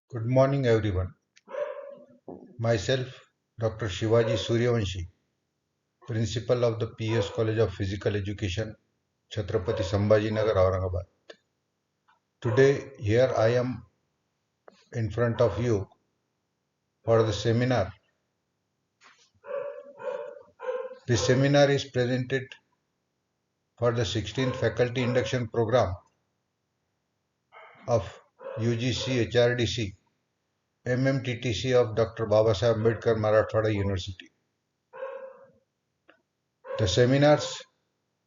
Good morning, everyone. Myself, Dr. Shivaji Suryawanshi, Principal of the PS College of Physical Education, Chhatrapati Sambhaji Nagar, Aurangabad. Today, here I am in front of you for the seminar. This seminar is presented for the 16th Faculty Induction Program of UGC HRDC MMTTC of Dr. Babasaheb Ambedkar Marathwada University. The seminar's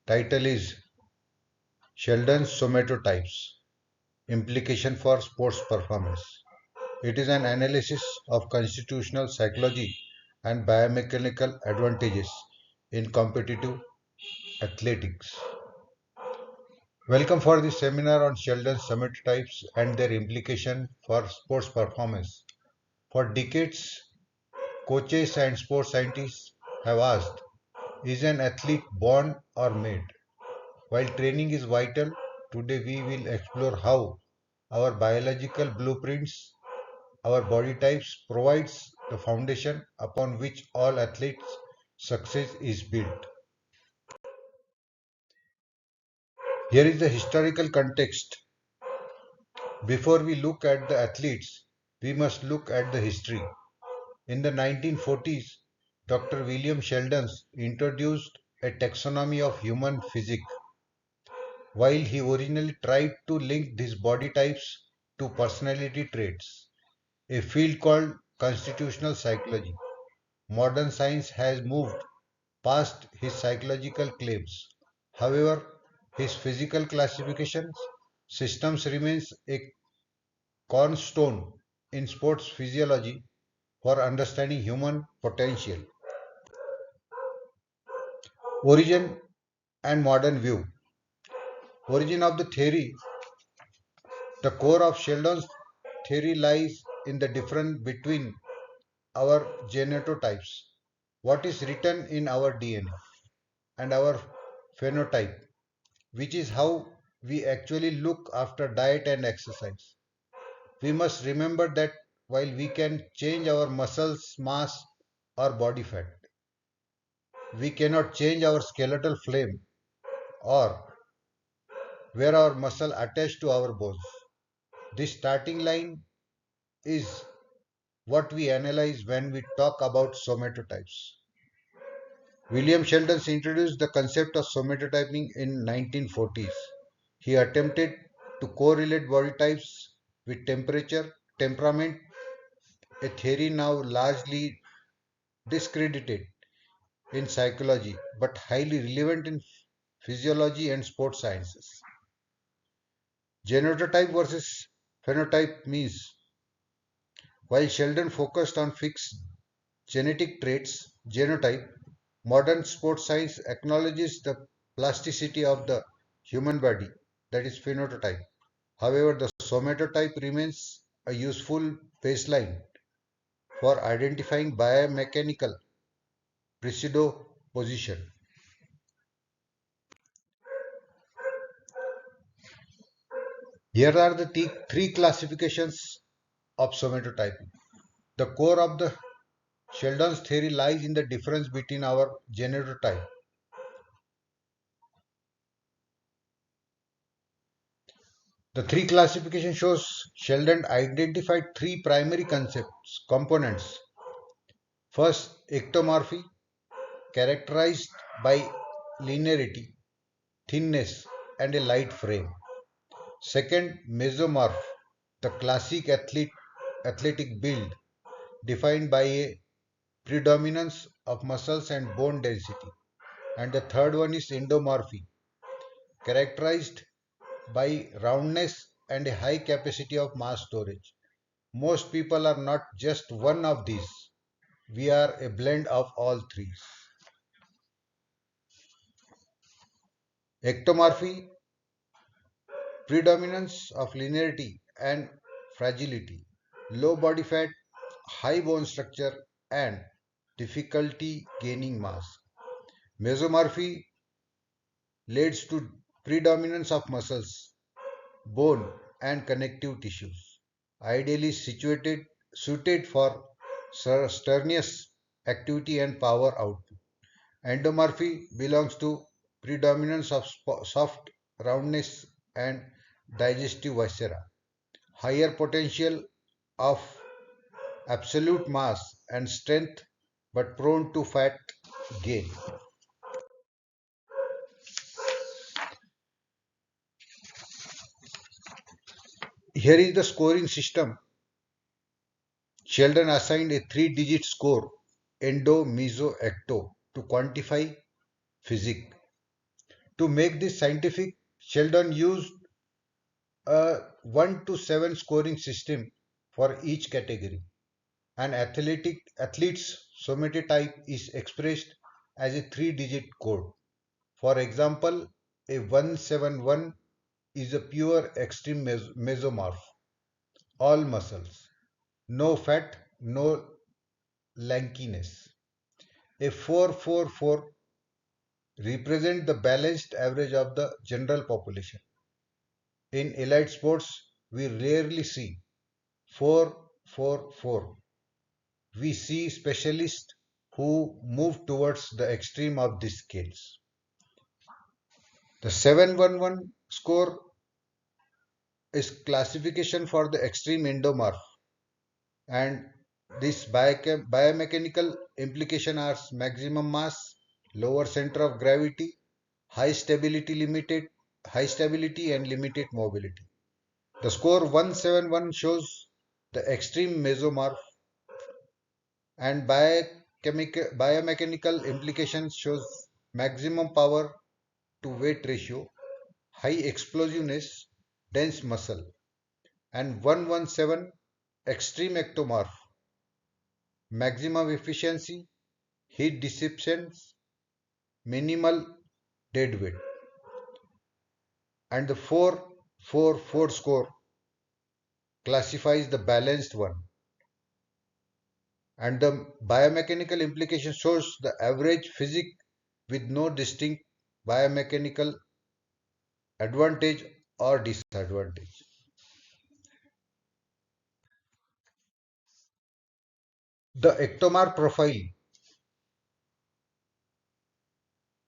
title is Sheldon's Somatotypes Implication for Sports Performance. It is an analysis of constitutional psychology and biomechanical advantages in competitive athletics. Welcome for this seminar on Sheldon's somatotypes and their implication for sports performance. For decades, coaches and sports scientists have asked, is an athlete born or made? While training is vital, today we will explore how our biological blueprints, our body types provides the foundation upon which all athletes' success is built. Here is the historical context. Before we look at the athletes, we must look at the history. In the 1940s, Dr. William Sheldon introduced a taxonomy of human physique. While he originally tried to link these body types to personality traits, a field called constitutional psychology, modern science has moved past his psychological claims. However, his physical classification systems remains a cornerstone in sports physiology for understanding human potential. Origin and modern view. Origin of the theory. The core of Sheldon's theory lies in the difference between our genotypes, what is written in our DNA, and our phenotype, which is how we actually look after diet and exercise. We must remember that while we can change our muscles mass or body fat, we cannot change our skeletal frame or where our muscle attached to our bones. This starting line is what we analyze when we talk about somatotypes. William Sheldon introduced the concept of somatotyping in 1940s. He attempted to correlate body types with temperature, temperament, a theory now largely discredited in psychology but highly relevant in physiology and sports sciences. Genotype versus phenotype means while Sheldon focused on fixed genetic traits, genotype, modern sports science acknowledges the plasticity of the human body, that is phenotype. However, the somatotype remains a useful baseline for identifying biomechanical predisposition. Here are the three classifications of somatotyping. The core of the Sheldon's theory lies in the difference between our genotype. The three classification shows Sheldon identified three primary components. First, ectomorphy, characterized by linearity, thinness, and a light frame. Second, mesomorph, the classic athletic build, defined by a predominance of muscles and bone density. And the third one is endomorphy, characterized by roundness and a high capacity of mass storage. Most people are not just one of these. We are a blend of all three. Ectomorphy, predominance of linearity and fragility, low body fat, high bone structure, and difficulty gaining mass. Mesomorphy leads to predominance of muscles, bone, and connective tissues. ideally suited for strenuous activity and power output. Endomorphy belongs to predominance of soft roundness and digestive viscera, higher potential of absolute mass and strength, but prone to fat gain. Here is the scoring system. Sheldon assigned a three-digit score, endo, meso, ecto, to quantify physique. To make this scientific, Sheldon used a 1 to 7 scoring system for each category. An athlete's somatotype is expressed as a three-digit code. For example, a 171 is a pure extreme mesomorph, all muscles, no fat, no lankiness. A 444 represents the balanced average of the general population. In elite sports, we rarely see 444. We see specialists who move towards the extreme of these scales. The 711 score is classification for the extreme endomorph, and this biomechanical implication are maximum mass, lower center of gravity, high stability and limited mobility. The score 171 shows the extreme mesomorph, and biomechanical implications shows maximum power to weight ratio, high explosiveness, dense muscle, and 117 extreme ectomorph, maximum efficiency, heat dissipation, minimal dead weight. And the 444 score classifies the balanced one. And the biomechanical implication shows the average physique with no distinct biomechanical advantage or disadvantage. The ectomorph profile.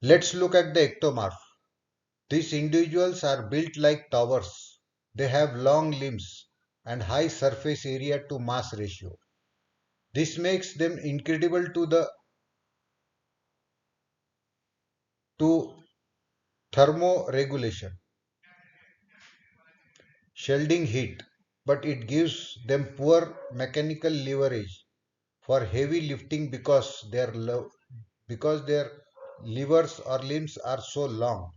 Let's look at the ectomorph. These individuals are built like towers. They have long limbs and high surface area to mass ratio. This makes them incredible to thermoregulation, shielding heat, but it gives them poor mechanical leverage for heavy lifting because their levers or limbs are so long.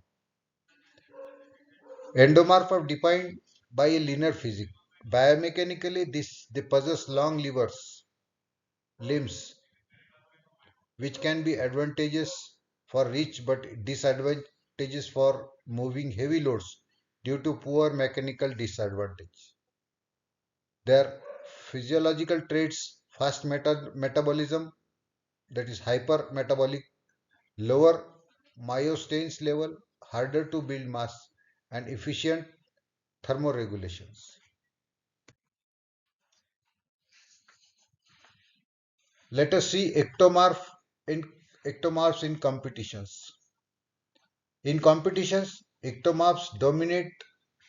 Endomorph are defined by a linear physics. Biomechanically, they possess long levers, limbs, which can be advantageous for reach but disadvantageous for moving heavy loads due to poor mechanical disadvantage. Their physiological traits: fast metabolism, that is hypermetabolic, lower myostains level, harder to build mass, and efficient thermoregulations. Let us see in ectomorphs in competitions. In competitions, ectomorphs dominate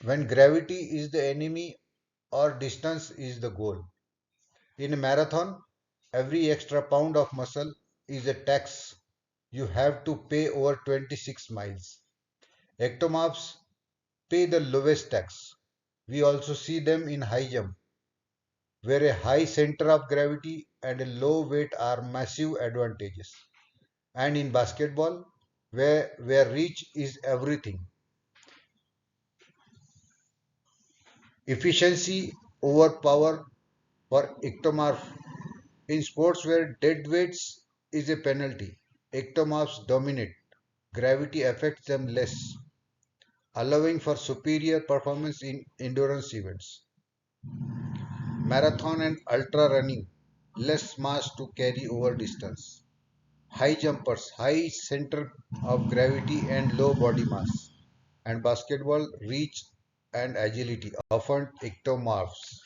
when gravity is the enemy or distance is the goal. In a marathon, every extra pound of muscle is a tax you have to pay over 26 miles. Ectomorphs pay the lowest tax. We also see them in high jump, where a high center of gravity and a low weight are massive advantages, and in basketball, where reach is everything. Efficiency over power for ectomorph. In sports where dead weights is a penalty, ectomorphs dominate. Gravity affects them less, allowing for superior performance in endurance events. Marathon and ultra running, less mass to carry over distance. High jumpers, high center of gravity and low body mass. And basketball, reach and agility, often ectomorphs.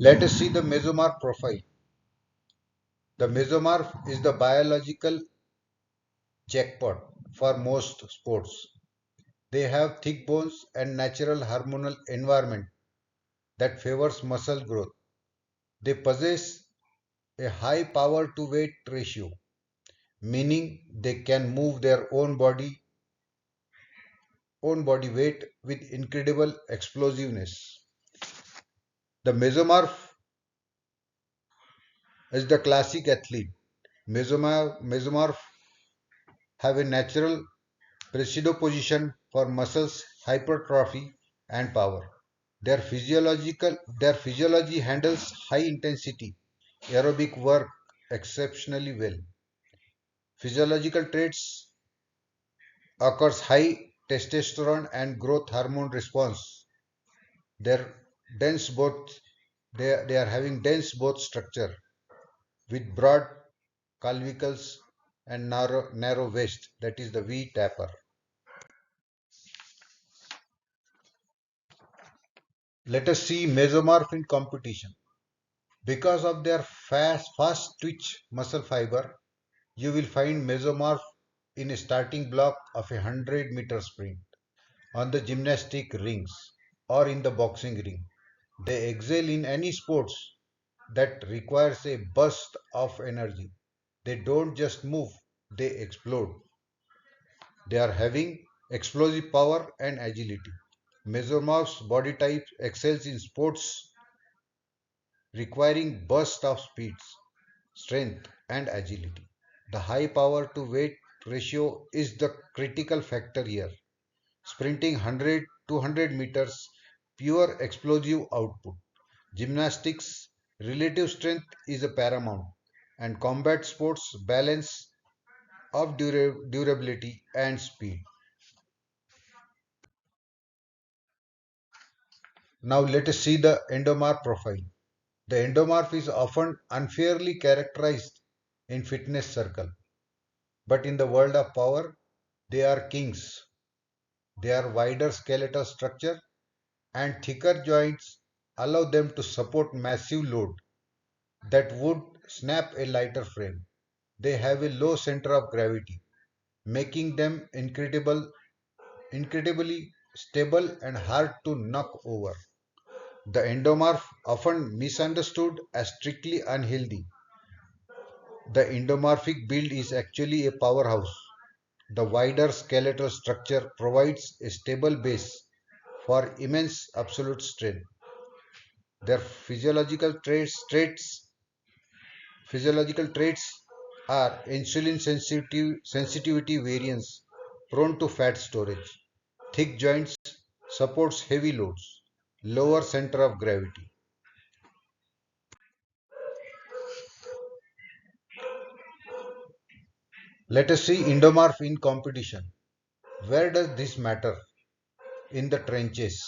Let us see the mesomorph profile. The mesomorph is the biological jackpot for most sports. They have thick bones and natural hormonal environment that favors muscle growth. They possess a high power to weight ratio, meaning they can move their own body weight with incredible explosiveness. The mesomorph is the classic athlete. Mesomorph have a natural predisposition for muscles hypertrophy and power. Their physiology handles high intensity aerobic work exceptionally well. Physiological traits occurs high testosterone and growth hormone response. They're dense both they are having dense both structure with broad clavicles and narrow waist, that is the V taper. Let us see mesomorph in competition. Because of their fast twitch muscle fiber, you will find mesomorph in a starting block of a 100-meter sprint, on the gymnastic rings, or in the boxing ring. They excel in any sports that requires a burst of energy. They don't just move, they explode. They are having explosive power and agility. Mesomorph's body type excels in sports requiring burst of speeds, strength, and agility. The high power to weight ratio is the critical factor here. Sprinting 100 200 meters, pure explosive output. Gymnastics, relative strength is a paramount, and combat sports, balance of durability and speed. Now let us see the endomorph profile. The endomorph is often unfairly characterized in fitness circle, but in the world of power, they are kings. Their wider skeletal structure and thicker joints allow them to support massive load that would snap a lighter frame. They have a low center of gravity, making them incredibly stable and hard to knock over. The endomorph, often misunderstood as strictly unhealthy, the endomorphic build is actually a powerhouse. The wider skeletal structure provides a stable base for immense absolute strength. Their physiological traits are insulin sensitivity variance, prone to fat storage, thick joints, supports heavy loads, lower center of gravity. Let us see endomorph in competition. Where does this matter? In the trenches.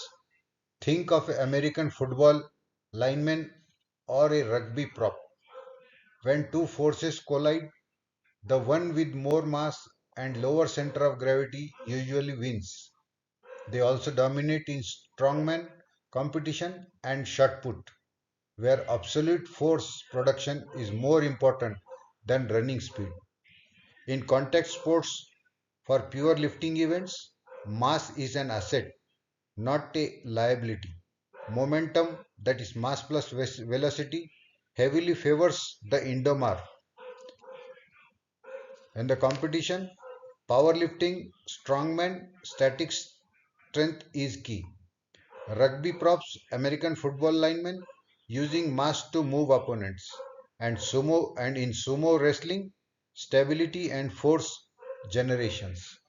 Think of an American football lineman or a rugby prop. When two forces collide, the one with more mass and lower center of gravity usually wins. They also dominate in strongman competition and shot put, where absolute force production is more important than running speed. In contact sports, for pure lifting events, mass is an asset, not a liability. Momentum, that is mass plus velocity, heavily favors the endomorph. In the competition, powerlifting, strongman, static strength is key. Rugby props, American football linemen using mass to move opponents, and in sumo wrestling, stability and force generations.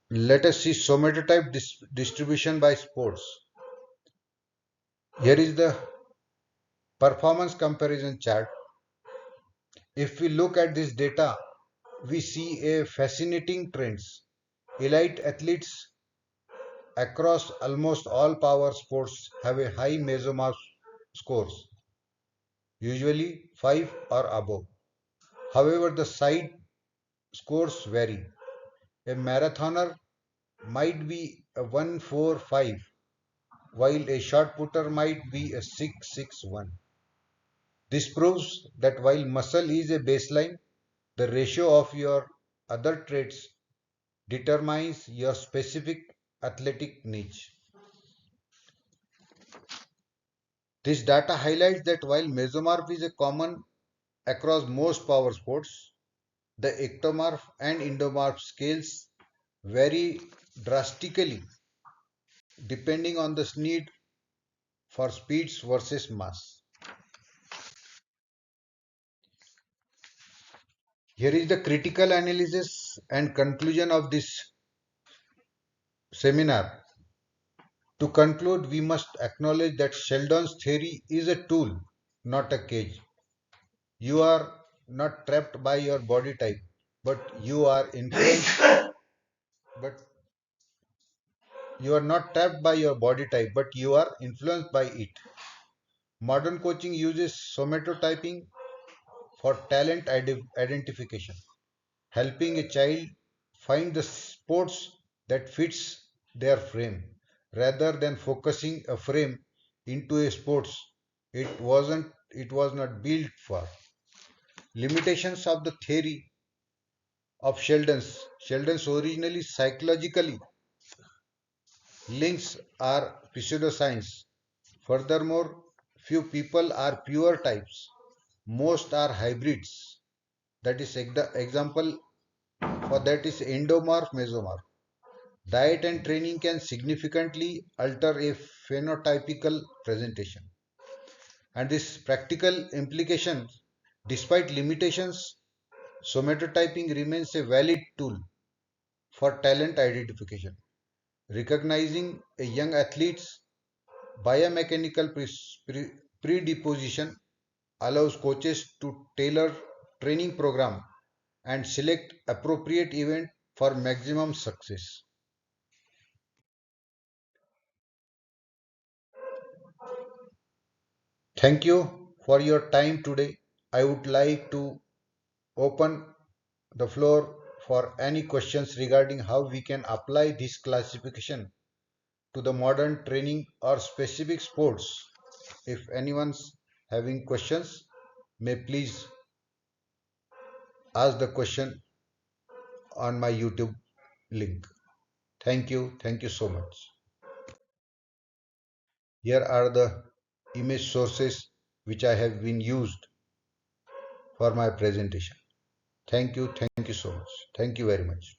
Let us see somatotype distribution by sports. Here is the performance comparison chart. If we look at this data, we see a fascinating trends. Elite athletes across almost all power sports have a high mesomorph scores, usually 5 or above. However, the side scores vary. A marathoner might be a 145, while a shot putter might be a 661. This proves that while muscle is a baseline, the ratio of your other traits determines your specific athletic niche. This data highlights that while mesomorph is a common across most power sports, the ectomorph and endomorph scales vary drastically depending on the need for speeds versus mass. Here is the critical analysis and conclusion of this seminar. To conclude, we must acknowledge that Sheldon's theory is a tool, not a cage. You are not trapped by your body type, but you are influenced but you are not trapped by your body type, but you are influenced by it. Modern coaching uses somatotyping for talent identification, helping a child find the sports that fits their frame rather than focusing a frame into a sports it was not built for. Limitations of the theory of Sheldon's originally psychologically links are pseudoscience. Furthermore, few people are pure types. Most are hybrids. That is example for that is endomorph mesomorph. Diet and training can significantly alter a phenotypical presentation. And this practical implications, despite limitations, somatotyping remains a valid tool for talent identification. Recognizing a young athlete's biomechanical predisposition allows coaches to tailor training program and select appropriate event for maximum success. Thank you for your time today. I would like to open the floor for any questions regarding how we can apply this classification to the modern training or specific sports. If anyone's having questions, may please ask the question on my YouTube link. Thank you. Thank you so much. Here are the image sources which I have been used for my presentation. Thank you. Thank you so much. Thank you very much.